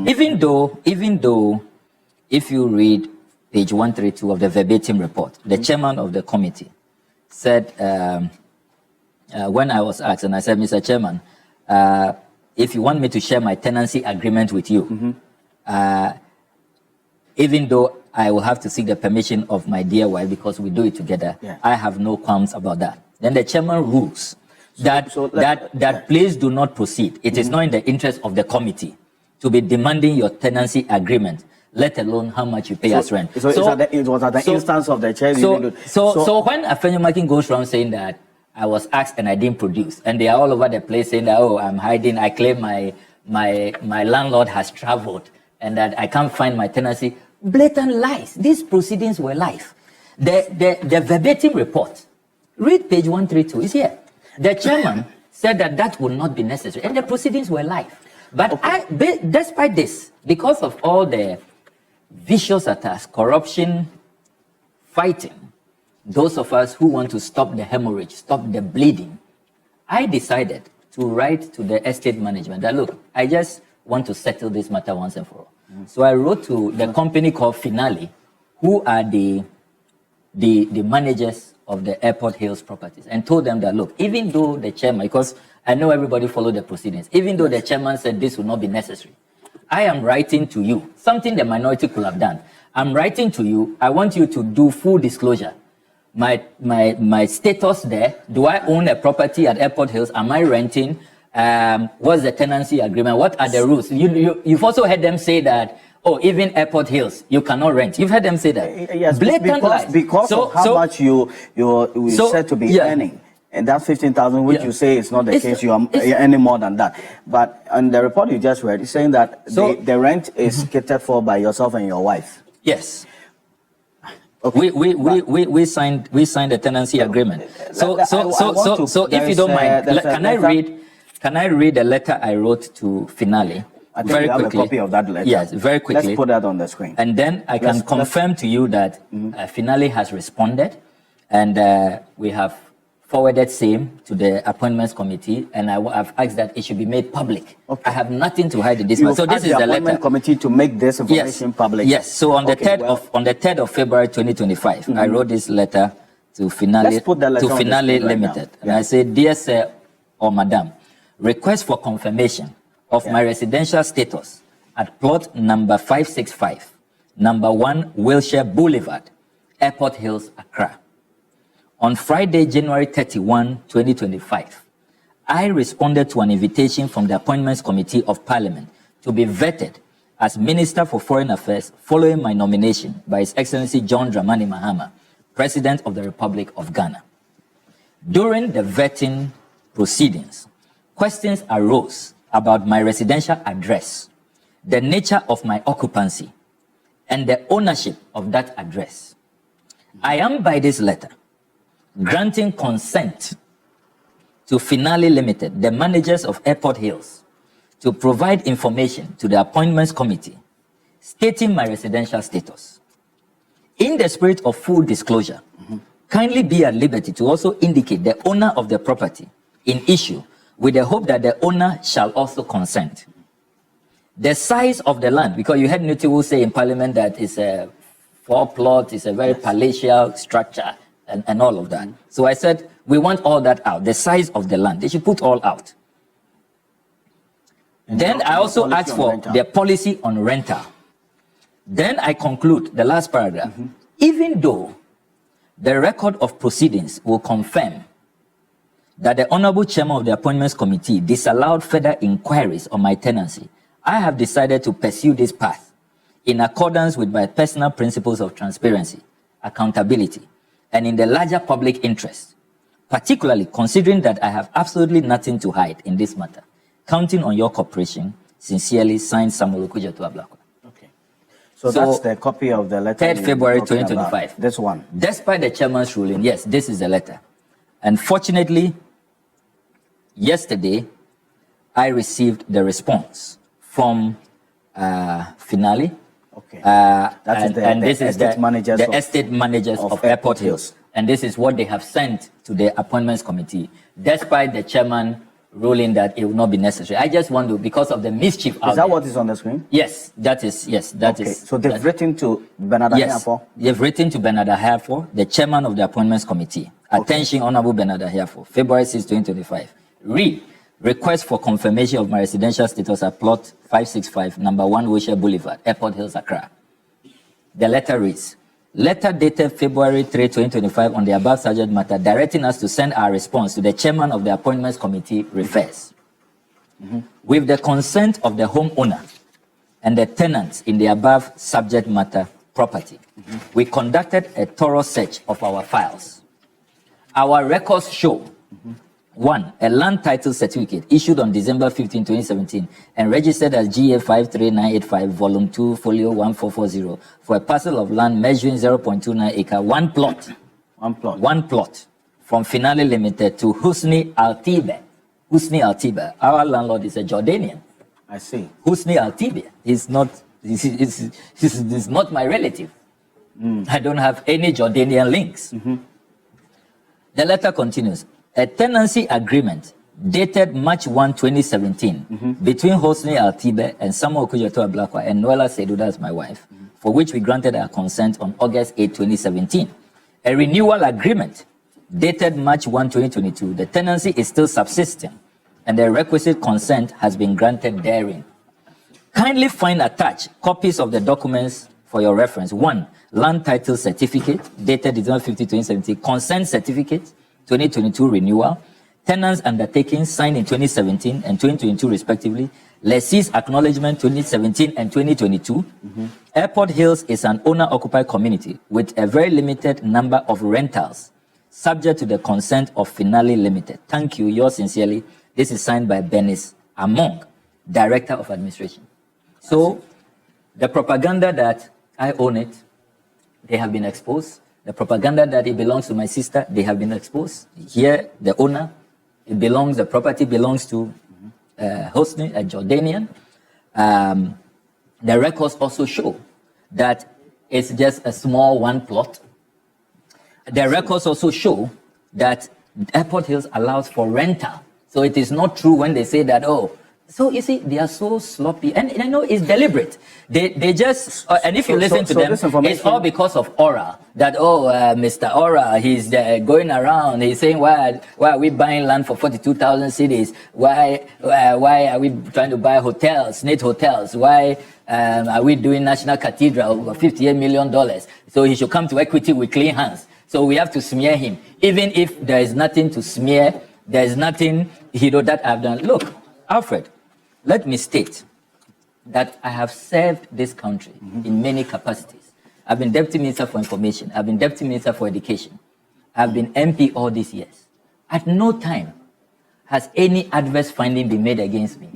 Even though, if you read page 132 of the verbatim report, the chairman of the committee said, when I was asked, and I said, Mr. Chairman, if you want me to share my tenancy agreement with you, even though I will have to seek the permission of my dear wife because we do it together, I have no qualms about that. Then the chairman rules that please do not proceed. It is not in the interest of the committee to be demanding your tenancy agreement, let alone how much you pay as rent. It was at the instance of the chair. So when Afenyo Markin goes around saying that I was asked and I didn't produce, and they are all over the place saying that, oh, I'm hiding, I claim my landlord has traveled and that I can't find my tenancy. Blatant lies. These proceedings were live. The verbatim report, read page 132, is here. The chairman said that would not be necessary, and the proceedings were live. But despite this, because of all the vicious attacks, corruption, fighting, those of us who want to stop the hemorrhage, stop the bleeding, I decided to write to the estate management that, look, I just want to settle this matter once and for all. So I wrote to the company called Finale, who are the managers of the Airport Hills properties, and told them that, look, even though the chairman, because I know everybody followed the proceedings, even though the chairman said this would not be necessary, I am writing to you, something the minority could have done. I'm writing to you, I want you to do full disclosure. My status there, do I own a property at Airport Hills? Am I renting? What's the tenancy agreement? What are the rules? You've also heard them say that, oh, even Airport Hills, you cannot rent. You've heard them say that. Yes, because of how much you said to be earning. And that 15,000, which you say is not the case, you are earning more than that. But on the report you just read, it's saying that the rent is catered for by yourself and your wife. Yes. Okay. We signed the tenancy agreement. So if you don't mind, can I read a letter I wrote to Finale? I think you have a copy of that letter. Yes, very quickly. Let's put that on the screen. And then I can confirm to you that Finale has responded, and we have forwarded same to the appointments committee, and I have asked that it should be made public. Okay. I have nothing to hide in this matter. So this is the letter. Committee to make this information public. Yes. So on the 3rd of February 2025, I wrote this letter to Finale Limited, and I said, dear sir or madam, request for confirmation of my residential status at plot number 565, number 1 Wilshire Boulevard, Airport Hills, Accra. On Friday, January 31, 2025, I responded to an invitation from the Appointments Committee of Parliament to be vetted as Minister for Foreign Affairs following my nomination by His Excellency John Dramani Mahama, President of the Republic of Ghana. During the vetting proceedings, questions arose about my residential address, the nature of my occupancy, and the ownership of that address. I am, by this letter, granting consent to Finale Limited, the managers of Airport Hills, to provide information to the Appointments Committee stating my residential status. In the spirit of full disclosure, kindly be at liberty to also indicate the owner of the property in issue, with the hope that the owner shall also consent. The size of the land, because you heard Nutiwu say in Parliament that it's a 4-plot, it's a very palatial structure, and all of that. So I said, we want all that out. The size of the land, they should put all out. Then I also asked for the policy on rental. Then I conclude the last paragraph. Even though the record of proceedings will confirm that the Honorable Chairman of the Appointments Committee disallowed further inquiries on my tenancy, I have decided to pursue this path in accordance with my personal principles of transparency, accountability, and in the larger public interest, particularly considering that I have absolutely nothing to hide in this matter. Counting on your cooperation, sincerely, signed Samuel Okujeto. Okay. So that's the copy of the letter. 3rd February 2025. This one. Despite the chairman's ruling, yes, this is the letter. And fortunately, yesterday, I received the response from Finale. Okay. This is the estate managers of Airport Hills. And this is what they have sent to the Appointments Committee, despite the chairman ruling that it will not be necessary. I just want to, because of the mischief out there. Is that there. what is on the screen? Yes, that is. Yes, that okay. is. So they've written to Bernard Ahiafo? They've written to Bernard Ahiafo, the chairman of the Appointments Committee. Attention, Honorable Bernard Ahiafo, February 6, 2025. Read, request for confirmation of my residential status at plot 565, number 1 Wilshire Boulevard, Airport Hills, Accra. The letter reads, letter dated February 3, 2025 on the above subject matter, directing us to send our response to the chairman of the Appointments Committee refers. With the consent of the homeowner and the tenants in the above subject matter property, we conducted a thorough search of our files. Our records show 1. A land title certificate issued on December 15, 2017 and registered as GA 53985, Volume 2, Folio 1440 for a parcel of land measuring 0.29 acre, one plot from Finale Limited to Husni Al-Tibe. Husni Al-Tibe, our landlord is a Jordanian. I see. Husni Al-Tibe is not my relative. I don't have any Jordanian links. The letter continues. A tenancy agreement dated March 1, 2017 between Hosni Al-Tibe and Samuel Okujeto Ablakwa and Noela Seduda as my wife, for which we granted our consent on August 8, 2017. A renewal agreement dated March 1, 2022. The tenancy is still subsisting and the requisite consent has been granted therein. Kindly find attached copies of the documents for your reference. 1. Land title certificate dated December 15, 2017. Consent certificate 2022 renewal. Tenants undertaking signed in 2017 and 2022 respectively. Lessee's acknowledgement 2017 and 2022. Airport Hills is an owner-occupied community with a very limited number of rentals, subject to the consent of Finale Limited. Thank you, yours sincerely. This is signed by Benis Among, Director of Administration. So, the propaganda that I own it, they have been exposed. The propaganda that it belongs to my sister, they have been exposed. Here, the owner, the property belongs to Hosni, a Jordanian. The records also show that it's just a small one plot. The records also show that Airport Hills allows for rental. So it is not true when they say that, oh, so you see, they are so sloppy. And I know it's deliberate. They just, and if you listen to them, it's all because of Aura. That, Mr. Aura, he's going around, he's saying, why are we buying land for 42,000 cities? Why are we trying to buy hotels, net hotels? Why are we doing National Cathedral over $58 million? So he should come to equity with clean hands. So we have to smear him. Even if there is nothing to smear, there is nothing, that I've done. Look, Alfred, let me state that I have served this country in many capacities. I've been Deputy Minister for Information. I've been Deputy Minister for Education. I've been MP all these years. At no time has any adverse finding been made against me.